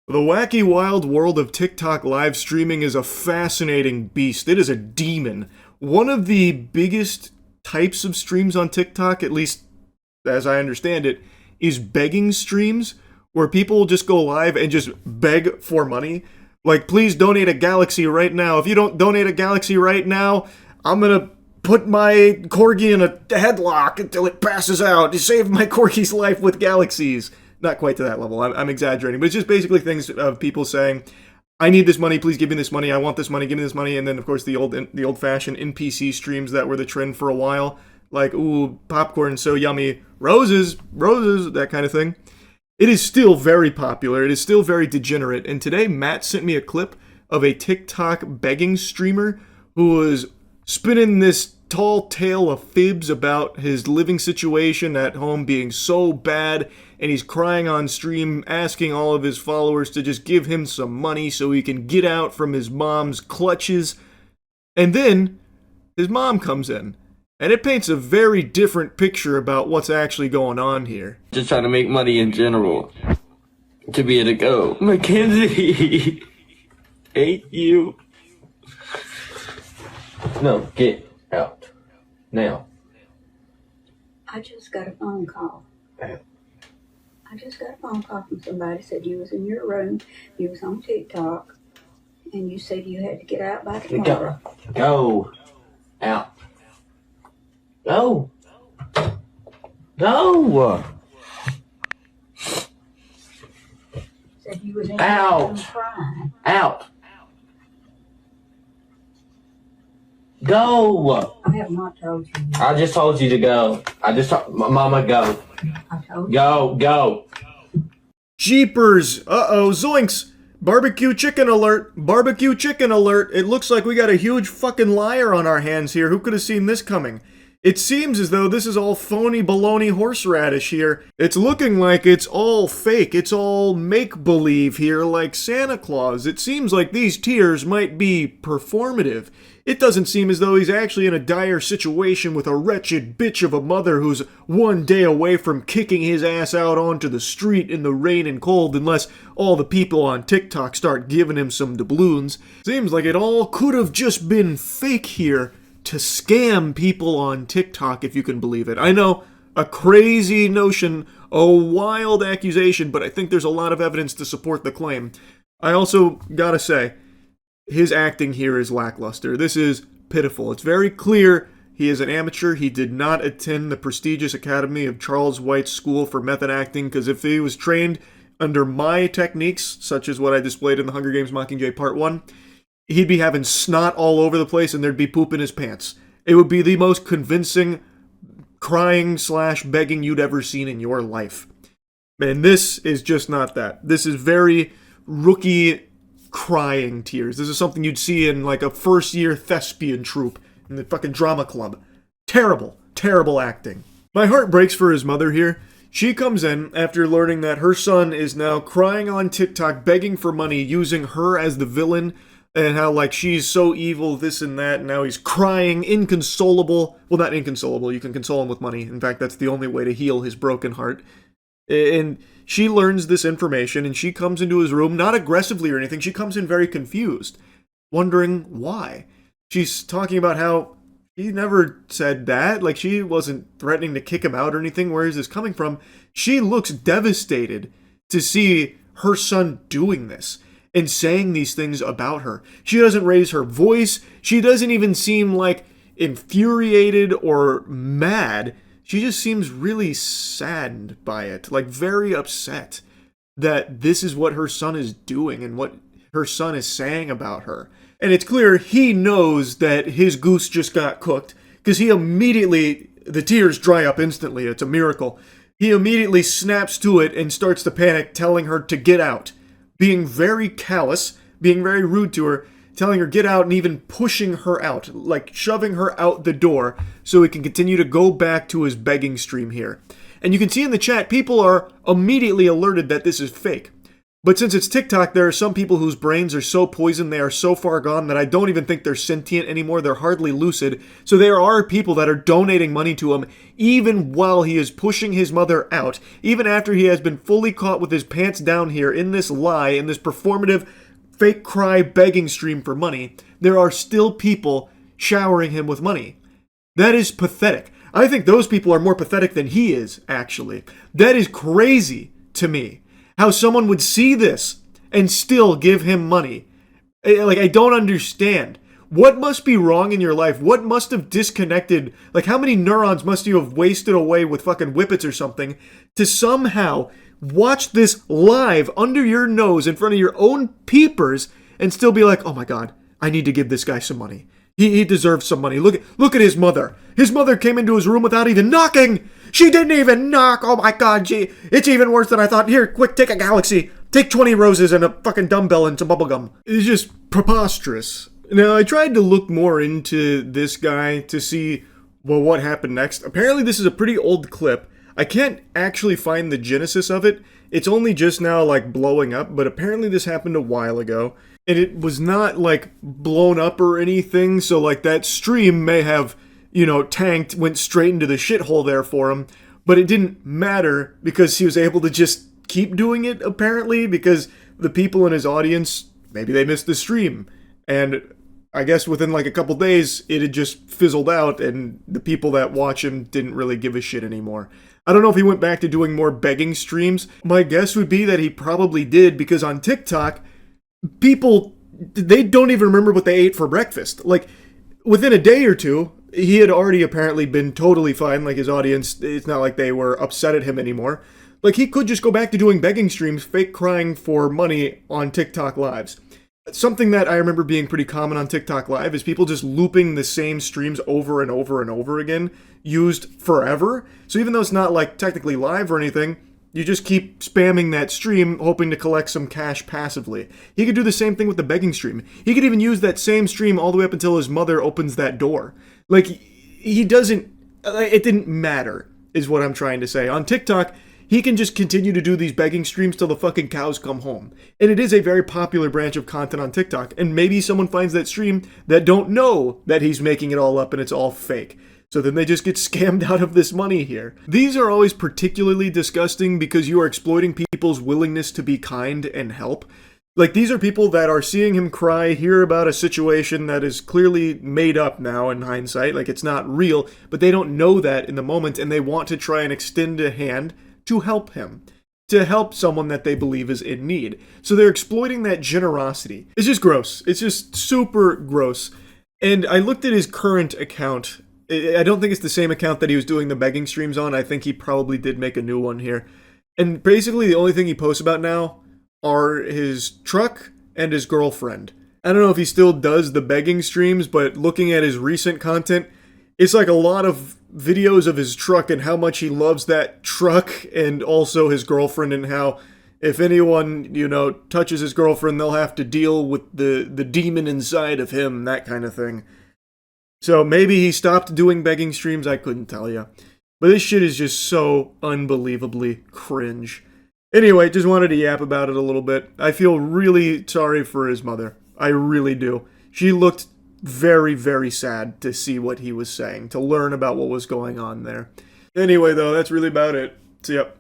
The wacky wild world of TikTok live streaming is a fascinating beast. It is a demon. One of the biggest types of streams on TikTok, at least as I understand it, is begging streams where people just go live and just beg for money. Like, please donate a galaxy right now. If you don't donate a galaxy right now, I'm gonna put my corgi in a headlock until it passes out to save my corgi's life with galaxies. Not quite to that level. I'm exaggerating, but it's just basically things of people saying, "I need this money. Please give me this money. I want this money. Give me this money." And then, of course, the old-fashioned NPC streams that were the trend for a while, like, "Ooh, popcorn so yummy, roses, roses," that kind of thing. It is still very popular. It is still very degenerate. And today, Matt sent me a clip of a TikTok begging streamer who was spinning this tall tale of fibs about his living situation at home being so bad, and he's crying on stream, asking all of his followers to just give him some money so he can get out from his mom's clutches. And then his mom comes in, and it paints a very different picture about what's actually going on here. Just trying to make money in general. To be able to go, Mackenzie, hate you. No, get out. Now. I just got a phone call. I just got a phone call from somebody said you was in your room, you was on TikTok, and you said you had to get out by tomorrow. Go. Out. Go. Go. Said you was in Out. your room crying. Out. Go. I have not told you yet. I just told you to go. Mama, go. I told you. Go. Jeepers! Uh-oh, zoinks! Barbecue chicken alert! Barbecue chicken alert! It looks like we got a huge fucking liar on our hands here. Who could have seen this coming? It seems as though this is all phony baloney horseradish here. It's looking like it's all fake. It's all make-believe here, like Santa Claus. It seems like these tears might be performative. It doesn't seem as though he's actually in a dire situation with a wretched bitch of a mother who's one day away from kicking his ass out onto the street in the rain and cold unless all the people on TikTok start giving him some doubloons. Seems like it all could have just been fake here to scam people on TikTok, if you can believe it. I know, a crazy notion, a wild accusation, but I think there's a lot of evidence to support the claim. I also gotta say, his acting here is lackluster. This is pitiful. It's very clear he is an amateur. He did not attend the prestigious academy of Charles White's School for Method Acting, because if he was trained under my techniques, such as what I displayed in the Hunger Games Mockingjay Part 1, he'd be having snot all over the place and there'd be poop in his pants. It would be the most convincing crying/begging you'd ever seen in your life. And this is just not that. This is very rookie crying tears. This is something you'd see in like a first-year thespian troupe in the fucking drama club. Terrible, terrible acting. My heart breaks for his mother here. She comes in after learning that her son is now crying on TikTok, begging for money, using her as the villain, and how, like, she's so evil, this and that, and now he's crying, inconsolable. Well, not inconsolable, you can console him with money. In fact, that's the only way to heal his broken heart. And she learns this information, and she comes into his room, not aggressively or anything, she comes in very confused, wondering why. She's talking about how he never said that, like, she wasn't threatening to kick him out or anything. Where is this coming from? She looks devastated to see her son doing this and saying these things about her. She doesn't raise her voice. She doesn't even seem like infuriated or mad. She just seems really saddened by it, like very upset that this is what her son is doing and what her son is saying about her. And it's clear he knows that his goose just got cooked, because he immediately, the tears dry up instantly. It's a miracle. He immediately snaps to it and starts to panic, telling her to get out. Being very callous, being very rude to her, telling her get out and even pushing her out, like shoving her out the door so he can continue to go back to his begging stream here. And you can see in the chat, people are immediately alerted that this is fake. But since it's TikTok, there are some people whose brains are so poisoned, they are so far gone that I don't even think they're sentient anymore. They're hardly lucid. So there are people that are donating money to him even while he is pushing his mother out, even after he has been fully caught with his pants down here in this lie, in this performative fake cry begging stream for money. There are still people showering him with money. That is pathetic. I think those people are more pathetic than he is, actually. That is crazy to me. How someone would see this and still give him money. Like, I don't understand. What must be wrong in your life? What must have disconnected? Like, how many neurons must you have wasted away with fucking whippets or something to somehow watch this live under your nose in front of your own peepers and still be like, oh my god, I need to give this guy some money. He deserves some money. Look at his mother. His mother came into his room without even knocking. She didn't even knock. Oh my god, it's even worse than I thought. Here, quick, take a galaxy. Take 20 roses and a fucking dumbbell and some bubblegum. It's just preposterous. Now, I tried to look more into this guy to see, well, what happened next. Apparently, this is a pretty old clip. I can't actually find the genesis of it. It's only just now, like, blowing up, but apparently this happened a while ago. And it was not, like, blown up or anything, so, like, that stream may have, tanked, went straight into the shithole there for him. But it didn't matter because he was able to just keep doing it, apparently, because the people in his audience, maybe they missed the stream. And I guess within, like, a couple days, it had just fizzled out, and the people that watch him didn't really give a shit anymore. I don't know if he went back to doing more begging streams. My guess would be that he probably did, because on TikTok, people, they don't even remember what they ate for breakfast. Like, within a day or two, he had already apparently been totally fine. Like, his audience, it's not like they were upset at him anymore. Like, he could just go back to doing begging streams, fake crying for money on TikTok lives. Something that I remember being pretty common on TikTok Live is people just looping the same streams over and over and over again, used forever. So even though it's not, like, technically live or anything, you just keep spamming that stream, hoping to collect some cash passively. He could do the same thing with the begging stream. He could even use that same stream all the way up until his mother opens that door. Like, he doesn't... It didn't matter, is what I'm trying to say. On TikTok, he can just continue to do these begging streams till the fucking cows come home. And it is a very popular branch of content on TikTok. And maybe someone finds that stream that don't know that he's making it all up and it's all fake. So then they just get scammed out of this money here. These are always particularly disgusting because you are exploiting people's willingness to be kind and help. Like, these are people that are seeing him cry, hear about a situation that is clearly made up now in hindsight, like it's not real, but they don't know that in the moment, and they want to try and extend a hand to help him, to help someone that they believe is in need. So they're exploiting that generosity. It's just gross. It's just super gross. And I looked at his current account. I don't think it's the same account that he was doing the begging streams on. I think he probably did make a new one here. And basically the only thing he posts about now are his truck and his girlfriend. I don't know if he still does the begging streams, but looking at his recent content, it's like a lot of videos of his truck and how much he loves that truck, and also his girlfriend, and how if anyone, touches his girlfriend, they'll have to deal with the demon inside of him, that kind of thing. So maybe he stopped doing begging streams, I couldn't tell you. But this shit is just so unbelievably cringe. Anyway, just wanted to yap about it a little bit. I feel really sorry for his mother. I really do. She looked very, very sad to see what he was saying, to learn about what was going on there. Anyway, though, that's really about it. So, yep.